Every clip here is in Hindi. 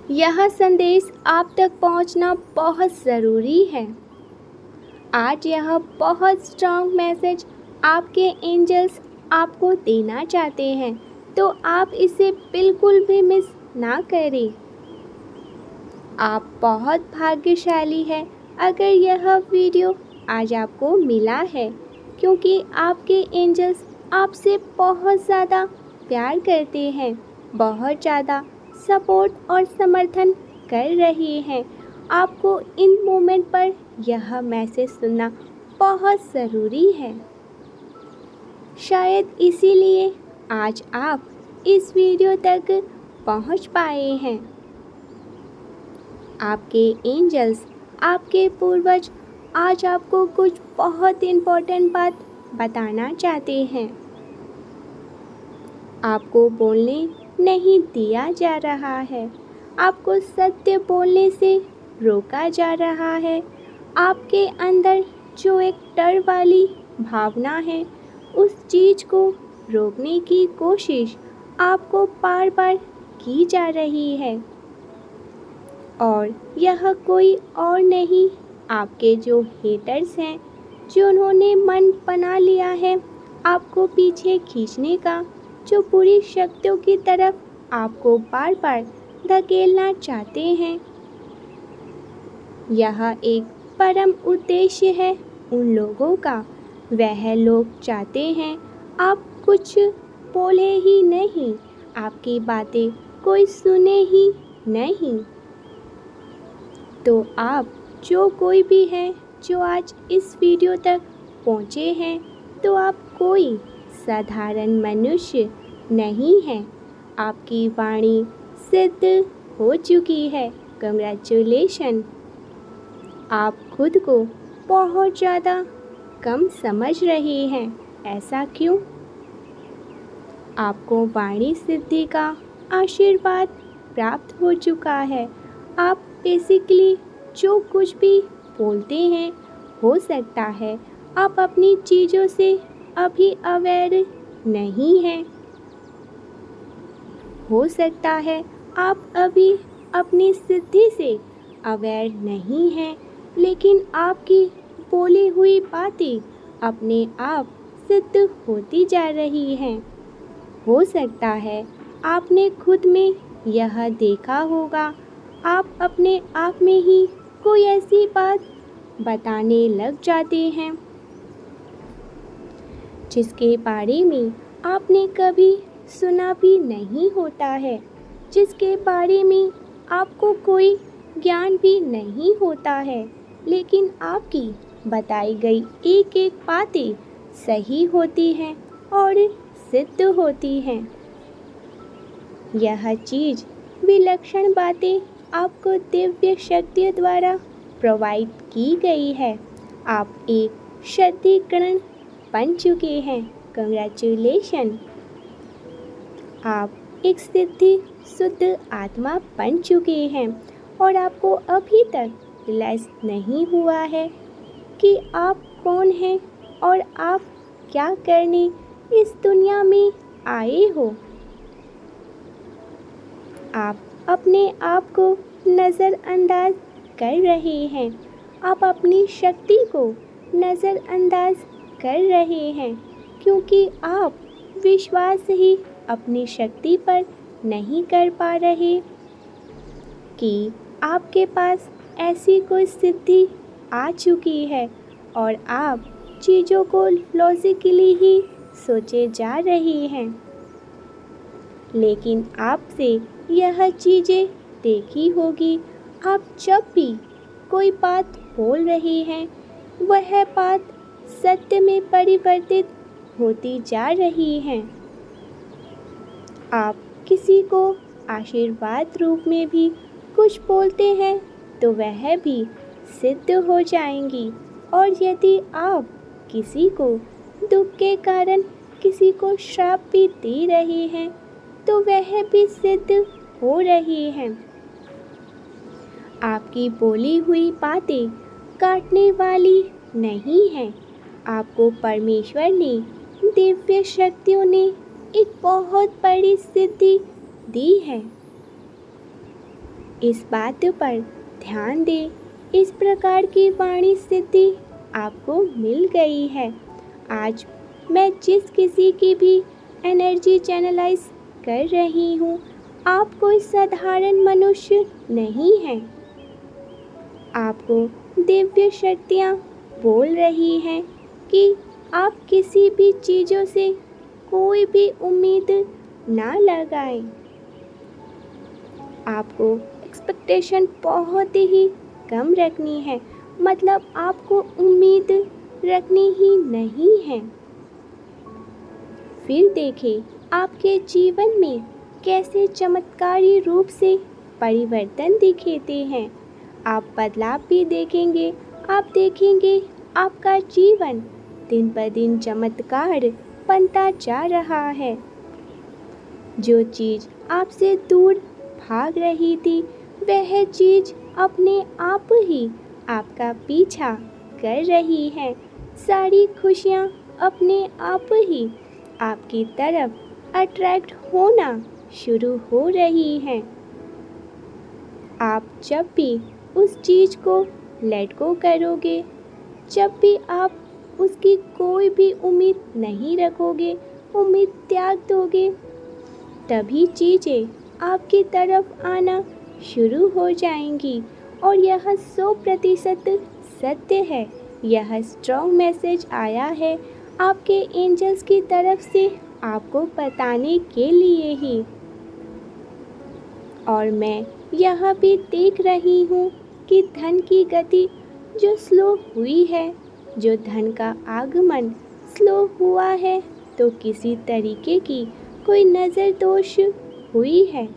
यह संदेश आप तक पहुंचना बहुत ज़रूरी है। आज यह बहुत स्ट्रॉन्ग मैसेज आपके एंजल्स आपको देना चाहते हैं, तो आप इसे बिल्कुल भी मिस ना करें। आप बहुत भाग्यशाली हैं अगर यह वीडियो आज आपको मिला है, क्योंकि आपके एंजल्स आपसे बहुत ज़्यादा प्यार करते हैं, बहुत ज़्यादा सपोर्ट और समर्थन कर रहे हैं। आपको इन मोमेंट पर यह मैसेज सुनना बहुत ज़रूरी है। शायद इसीलिए आज आप इस वीडियो तक पहुंच पाए हैं। आपके एंजल्स, आपके पूर्वज आज आपको कुछ बहुत इम्पोर्टेंट बात बताना चाहते हैं। आपको बोलने नहीं दिया जा रहा है, आपको सत्य बोलने से रोका जा रहा है। आपके अंदर जो एक डर वाली भावना है, उस चीज़ को रोकने की कोशिश आपको बार बार की जा रही है। और यह कोई और नहीं, आपके जो हेटर्स हैं, जिन्होंने मन बना लिया है आपको पीछे खींचने का, जो बुरी शक्तियों की तरफ आपको बार बार धकेलना चाहते हैं। यह एक परम उद्देश्य है उन लोगों का। वह लोग चाहते हैं आप कुछ बोले ही नहीं, आपकी बातें कोई सुने ही नहीं। तो आप जो कोई भी है जो आज इस वीडियो तक पहुँचे हैं, तो आप कोई साधारण मनुष्य नहीं हैं। आपकी वाणी सिद्ध हो चुकी है। कंग्रेचुलेशन। आप खुद को बहुत ज़्यादा कम समझ रहे हैं। ऐसा क्यों? आपको वाणी सिद्धि का आशीर्वाद प्राप्त हो चुका है। आप बेसिकली जो कुछ भी बोलते हैं, हो सकता है आप अपनी चीज़ों से अभी अवेयर नहीं हैं। हो सकता है आप अभी अपनी सिद्धि से अवेयर नहीं हैं, लेकिन आपकी बोली हुई बातें अपने आप सिद्ध होती जा रही हैं। हो सकता है आपने खुद में यह देखा होगा, आप अपने आप में ही कोई ऐसी बात बताने लग जाते हैं जिसके बारे में आपने कभी सुना भी नहीं होता है, जिसके बारे में आपको कोई ज्ञान भी नहीं होता है, लेकिन आपकी बताई गई एक एक बातें सही होती हैं और सिद्ध होती हैं। यह चीज़ विलक्षण बातें आपको दिव्य शक्तियों द्वारा प्रोवाइड की गई है। आप एक शुद्धिकरण बन चुके हैं। कंग्रेचुलेशन। आप एक सिद्धि शुद्ध आत्मा बन चुके हैं और आपको अभी तक रियलाइज नहीं हुआ है कि आप कौन हैं और आप क्या करने इस दुनिया में आए हो। आप अपने आप को नज़रअंदाज कर रहे हैं। आप अपनी शक्ति को नज़रअंदाज कर रहे हैं, क्योंकि आप विश्वास ही अपनी शक्ति पर नहीं कर पा रहे कि आपके पास ऐसी कोई सिद्धि आ चुकी है और आप चीज़ों को लॉजिकली ही सोचे जा रहे हैं। लेकिन आपसे यह चीज़ें देखी होगी, आप जब भी कोई बात बोल रहे हैं, वह बात सत्य में परिवर्तित होती जा रही है। आप किसी को आशीर्वाद रूप में भी कुछ बोलते हैं तो वह भी सिद्ध हो जाएंगी, और यदि आप किसी को दुख के कारण किसी को श्राप भी दे रहे हैं तो वह भी सिद्ध हो रही हैं। आपकी बोली हुई बातें काटने वाली नहीं हैं। आपको परमेश्वर ने, दिव्य शक्तियों ने एक बहुत बड़ी सिद्धि दी है। इस बात पर ध्यान दें, इस प्रकार की वाणी सिद्धि आपको मिल गई है। आज मैं जिस किसी की भी एनर्जी चैनलाइज कर रही हूँ, आप कोई साधारण मनुष्य नहीं हैं। आपको दिव्य शक्तियाँ बोल रही हैं कि आप किसी भी चीज़ों से कोई भी उम्मीद ना लगाएं। आपको एक्सपेक्टेशन बहुत ही कम रखनी है, मतलब आपको उम्मीद रखनी ही नहीं है। फिर देखें आपके जीवन में कैसे चमत्कारी रूप से परिवर्तन दिखते हैं। आप बदलाव भी देखेंगे। आप देखेंगे आपका जीवन दिन ब दिन चमत्कार बनता जा रहा है। जो चीज़ आपसे दूर भाग रही थी, वह चीज़ अपने आप ही आपका पीछा कर रही है। सारी खुशियाँ अपने आप ही आपकी तरफ अट्रैक्ट होना शुरू हो रही हैं। आप जब भी उस चीज़ को लेट गो करोगे, जब भी आप उसकी कोई भी उम्मीद नहीं रखोगे, उम्मीद त्याग दोगे, तभी चीज़ें आपकी तरफ आना शुरू हो जाएंगी। और यह 100% सत्य है। यह स्ट्रॉन्ग मैसेज आया है आपके एंजल्स की तरफ से आपको बताने के लिए ही। और मैं यह भी देख रही हूँ कि धन की गति जो स्लो हुई है, जो धन का आगमन स्लो हुआ है, तो किसी तरीके की कोई नज़र दोष हुई है।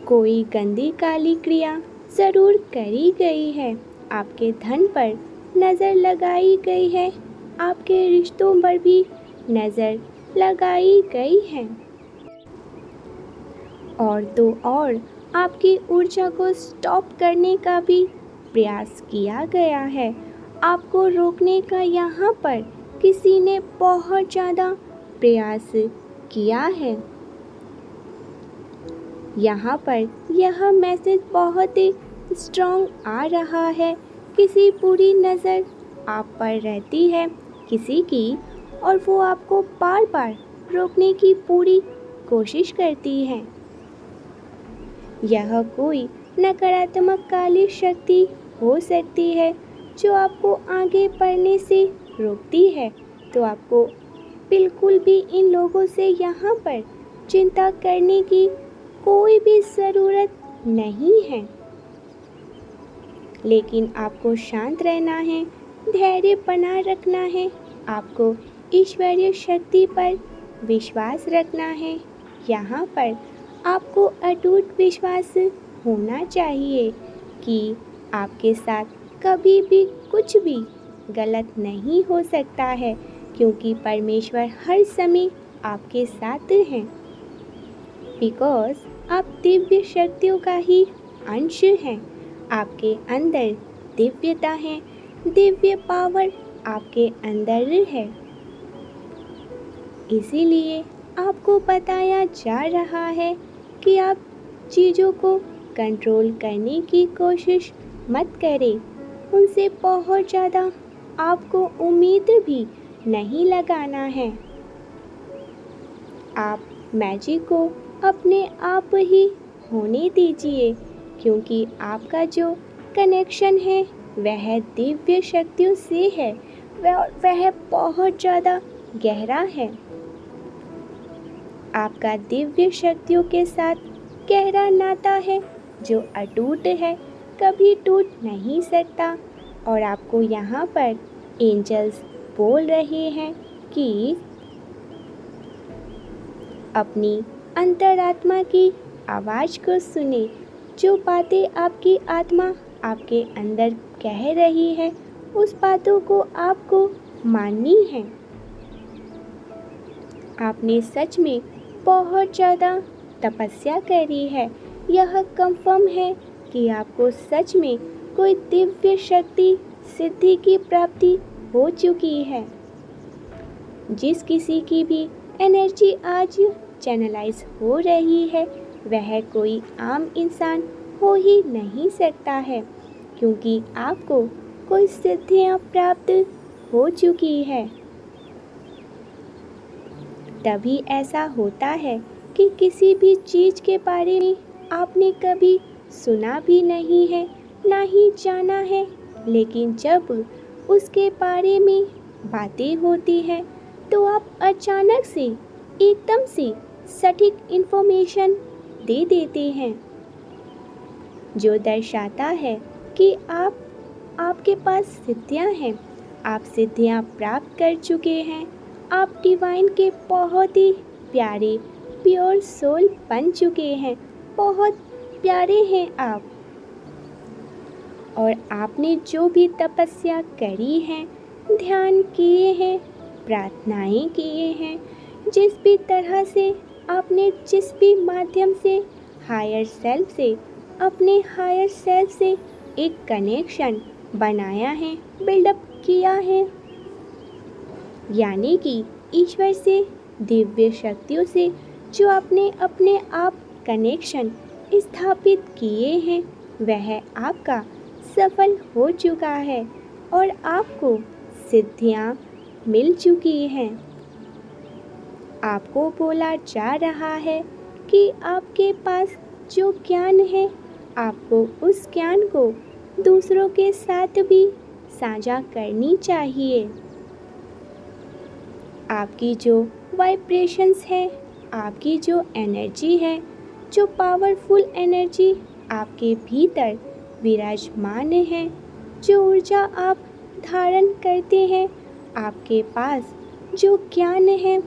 कोई गंदी काली क्रिया ज़रूर करी गई है। आपके धन पर नज़र लगाई गई है, आपके रिश्तों पर भी नज़र लगाई गई है। और तो और आपकी ऊर्जा को स्टॉप करने का भी प्रयास किया गया है। आपको रोकने का यहाँ पर किसी ने बहुत ज़्यादा प्रयास किया है। यहाँ पर यह मैसेज बहुत ही स्ट्रॉन्ग आ रहा है। किसी बुरी नज़र आप पर रहती है किसी की, और वो आपको बार बार रोकने की पूरी कोशिश करती है। यह कोई नकारात्मक काली शक्ति हो सकती है जो आपको आगे बढ़ने से रोकती है। तो आपको बिल्कुल भी इन लोगों से यहाँ पर चिंता करने की कोई भी ज़रूरत नहीं है। लेकिन आपको शांत रहना है, धैर्य बना रखना है, आपको ईश्वरीय शक्ति पर विश्वास रखना है। यहाँ पर आपको अटूट विश्वास होना चाहिए कि आपके साथ कभी भी कुछ भी गलत नहीं हो सकता है, क्योंकि परमेश्वर हर समय आपके साथ हैं। बिकॉज़ आप दिव्य शक्तियों का ही अंश हैं। आपके अंदर दिव्यता है, दिव्य पावर आपके अंदर है। इसीलिए आपको बताया जा रहा है कि आप चीज़ों को कंट्रोल करने की कोशिश मत करें। उनसे बहुत ज़्यादा आपको उम्मीद भी नहीं लगाना है। आप मैजिक को अपने आप ही होने दीजिए, क्योंकि आपका जो कनेक्शन है वह दिव्य शक्तियों से है। वह बहुत ज़्यादा गहरा है। आपका दिव्य शक्तियों के साथ गहरा नाता है जो अटूट है, कभी टूट नहीं सकता। और आपको यहाँ पर एंजल्स बोल रहे हैं कि अपनी अंतरात्मा की आवाज़ को सुने। जो बातें आपकी आत्मा आपके अंदर कह रही है, उस बातों को आपको माननी है। आपने सच में बहुत ज़्यादा तपस्या करी है। यह कंफर्म है कि आपको सच में कोई दिव्य शक्ति सिद्धि की प्राप्ति हो चुकी है। जिस किसी की भी एनर्जी आज चैनलाइज हो रही है, वह कोई आम इंसान हो ही नहीं सकता है, क्योंकि आपको कोई सिद्धियां प्राप्त हो चुकी है। तभी ऐसा होता है कि किसी भी चीज़ के बारे में आपने कभी सुना भी नहीं है, ना ही जाना है, लेकिन जब उसके बारे में बातें होती हैं तो आप अचानक से एकदम से सटीक इन्फॉर्मेशन दे देते हैं, जो दर्शाता है कि आपके पास सिद्धियां हैं, आप सिद्धियां प्राप्त कर चुके हैं, आप डिवाइन के बहुत ही प्यारे प्योर सोल बन चुके हैं, बहुत प्यारे हैं आप। और आपने जो भी तपस्या करी है, ध्यान किए हैं, प्रार्थनाएं किए हैं, जिस भी तरह से आपने जिस भी माध्यम से हायर सेल्फ से अपने हायर सेल्फ से एक कनेक्शन बनाया है, बिल्डअप किया है, यानी कि ईश्वर से, दिव्य शक्तियों से जो आपने अपने आप कनेक्शन स्थापित किए हैं, वह आपका सफल हो चुका है और आपको सिद्धियां मिल चुकी हैं। आपको बोला जा रहा है कि आपके पास जो ज्ञान है, आपको उस ज्ञान को दूसरों के साथ भी साझा करनी चाहिए। आपकी जो वाइब्रेशंस है, आपकी जो एनर्जी है, जो पावरफुल एनर्जी आपके भीतर विराजमान है, जो ऊर्जा आप धारण करते हैं, आपके पास जो ज्ञान है,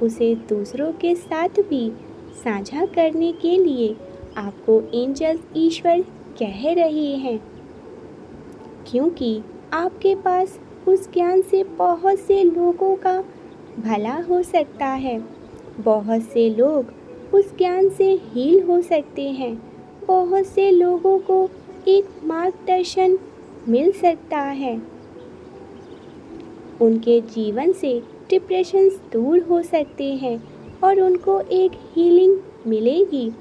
उसे दूसरों के साथ भी साझा करने के लिए आपको एंजल्स ईश्वर कह रहे हैं, क्योंकि आपके पास उस ज्ञान से बहुत से लोगों का भला हो सकता है, बहुत से लोग उस ज्ञान से हील हो सकते हैं, बहुत से लोगों को एक मार्गदर्शन मिल सकता है, उनके जीवन से डिप्रेशंस दूर हो सकते हैं और उनको एक हीलिंग मिलेगी,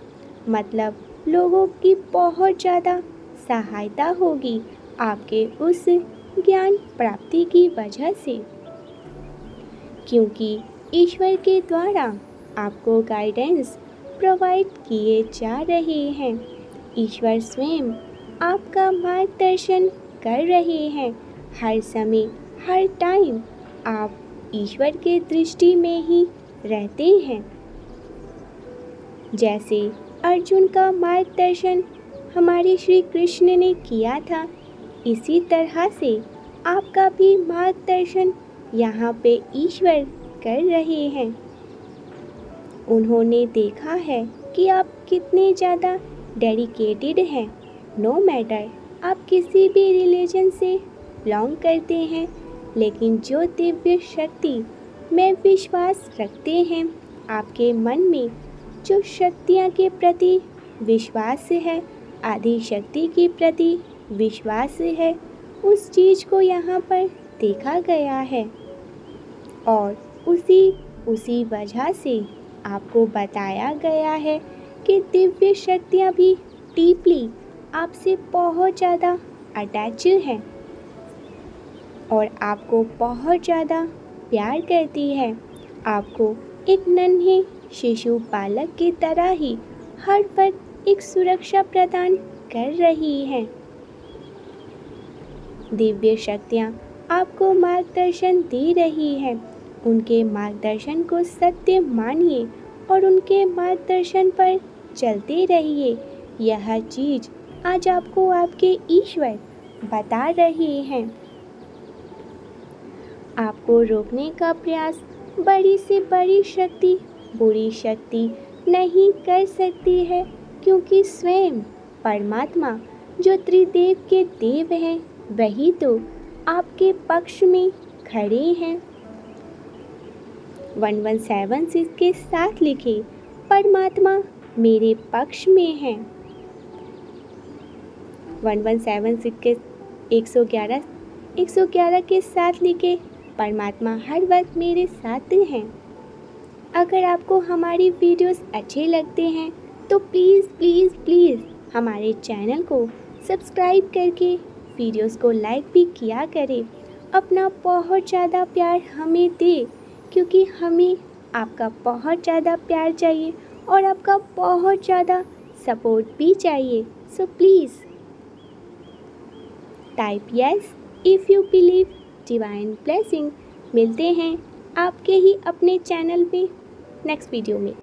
मतलब लोगों की बहुत ज़्यादा सहायता होगी आपके उस ज्ञान प्राप्ति की वजह से, क्योंकि ईश्वर के द्वारा आपको गाइडेंस प्रोवाइड किए जा रहे हैं। ईश्वर स्वयं आपका मार्गदर्शन कर रहे हैं। हर समय, हर टाइम आप ईश्वर के दृष्टि में ही रहते हैं। जैसे अर्जुन का मार्गदर्शन हमारे श्री कृष्ण ने किया था, इसी तरह से आपका भी मार्गदर्शन यहाँ पे ईश्वर कर रहे हैं। उन्होंने देखा है कि आप कितने ज़्यादा डेडिकेटेड हैं। नो मैटर आप किसी भी रिलीजन से बिलोंग करते हैं, लेकिन जो दिव्य शक्ति में विश्वास रखते हैं, आपके मन में जो शक्तियाँ के प्रति विश्वास है, आदि शक्ति के प्रति विश्वास है, उस चीज़ को यहाँ पर देखा गया है और उसी वजह से आपको बताया गया है कि दिव्य शक्तियाँ भी डीपली आपसे बहुत ज़्यादा अटैच हैं और आपको बहुत ज़्यादा प्यार करती है। आपको एक नन्हे शिशु बालक की तरह ही हर वक्त एक सुरक्षा प्रदान कर रही हैं। दिव्य शक्तियाँ आपको मार्गदर्शन दे रही हैं। उनके मार्गदर्शन को सत्य मानिए और उनके मार्गदर्शन पर चलते रहिए। यह चीज़ आज आपको आपके ईश्वर बता रहे हैं। आपको रोकने का प्रयास बड़ी से बड़ी शक्ति, बुरी शक्ति नहीं कर सकती है, क्योंकि स्वयं परमात्मा जो त्रिदेव के देव हैं, वही तो आपके पक्ष में खड़े हैं। 1176 के साथ लिखे, परमात्मा मेरे पक्ष में है। 1176 के 111 के साथ लिखे, परमात्मा हर वक्त मेरे साथ हैं। अगर आपको हमारी वीडियोस अच्छे लगते हैं तो प्लीज़ प्लीज़ प्लीज़ हमारे चैनल को सब्सक्राइब करके वीडियोस को लाइक भी किया करें। अपना बहुत ज़्यादा प्यार हमें दे, क्योंकि हमें आपका बहुत ज़्यादा प्यार चाहिए और आपका बहुत ज़्यादा सपोर्ट भी चाहिए। So please type yes if you believe divine blessing. मिलते हैं आपके ही अपने चैनल में नेक्स्ट वीडियो में।